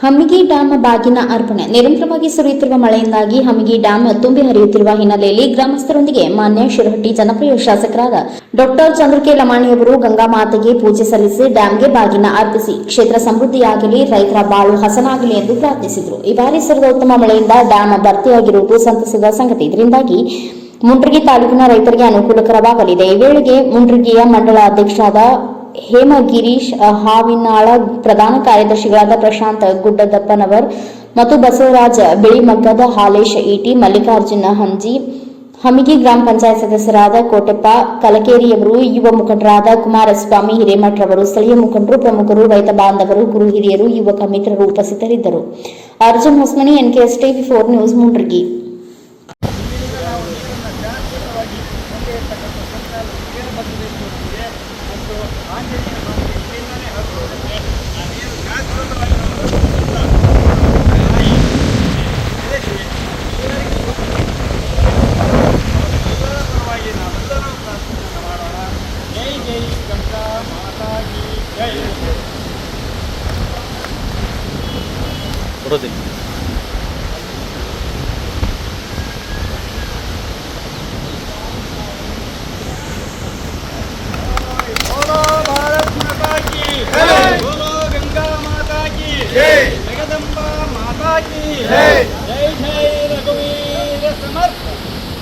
Hammigi dam ಬಾಗಿನ ಅರ್ಪಣೆ. ನಿರಂತರವಾಗಿ ಸುರಿಯುತ್ತಿರುವ ಮಳೆಯಿಂದಾಗಿ ಹಮ್ಮಿಗಿ ಡ್ಯಾಂ ತುಂಬಿ ಹರಿಯುತ್ತಿರುವ ಹಿನ್ನೆಲೆಯಲ್ಲಿ ಗ್ರಾಮಸ್ಥರೊಂದಿಗೆ ಮಾನ್ಯ ಶಿರಹಟ್ಟಿ ಜನಪ್ರಿಯ ಶಾಸಕರಾದ ಡಾ ಚಂದ್ರಕೆ ಲಮಾಣಿಯವರು ಗಂಗಾ ಮಾತೆಗೆ ಪೂಜೆ ಸಲ್ಲಿಸಿ ಡ್ಯಾಂಗೆ ಬಾಗಿನ ಅರ್ಪಿಸಿ ಕ್ಷೇತ್ರ ಸಮೃದ್ಧಿಯಾಗಲಿ, ರೈತರ ಬಾಳು ಹಸನಾಗಲಿ ಎಂದು ಪ್ರಾರ್ಥಿಸಿದರು. ಈ ಬಾರಿ ಸುರಿದ ಉತ್ತಮ ಮಳೆಯಿಂದ ಡ್ಯಾಂ ಭರ್ತಿಯಾಗಿರುವುದು ಸಂತಸದ ಸಂಗತಿ. ಇದರಿಂದಾಗಿ ಮುಂಡ್ರಿಗಿ ತಾಲೂಕಿನ ರೈತರಿಗೆ ಅನುಕೂಲಕರವಾಗಲಿದೆ. ಈ ವೇಳೆಗೆ ಮುಂಡ್ರಿಗಿಯ ಮಂಡಳ ಅಧ್ಯಕ್ಷರಾದ ಹೇಮಗಿರೀಶ್ ಹಾವಿನಾಳ, ಪ್ರಧಾನ ಕಾರ್ಯದರ್ಶಿಗಳಾದ ಪ್ರಶಾಂತ್ ಗುಡ್ಡದಪ್ಪನವರ್ ಮತ್ತು ಬಸವರಾಜ ಬಿಳಿಮಗ್ಗದ, ಹಾಲೇಶ್ ಈಟಿ, ಮಲ್ಲಿಕಾರ್ಜುನ ಹಂಜಿ, ಹಮಿಗಿ ಗ್ರಾಮ ಪಂಚಾಯತ್ ಸದಸ್ಯರಾದ ಕೋಟೆಪ್ಪ ಕಲಕೇರಿಯವರು, ಯುವ ಮುಖಂಡರಾದ ಕುಮಾರಸ್ವಾಮಿ ಹಿರೇಮಠರವರು, ಸ್ಥಳೀಯ ಮುಖಂಡರು, ಪ್ರಮುಖರು, ರೈತ ಬಾಂಧವರು, ಗುರು ಹಿರಿಯರು, ಯುವಕ ಮಿತ್ರರು ಉಪಸ್ಥಿತರಿದ್ದರು. Arjun Hosmani, NKS TV4 news, Mundrigi. बोलो भारत माता की जय, बोलो गंगा माता की जय, जगदम्बा माता की जय।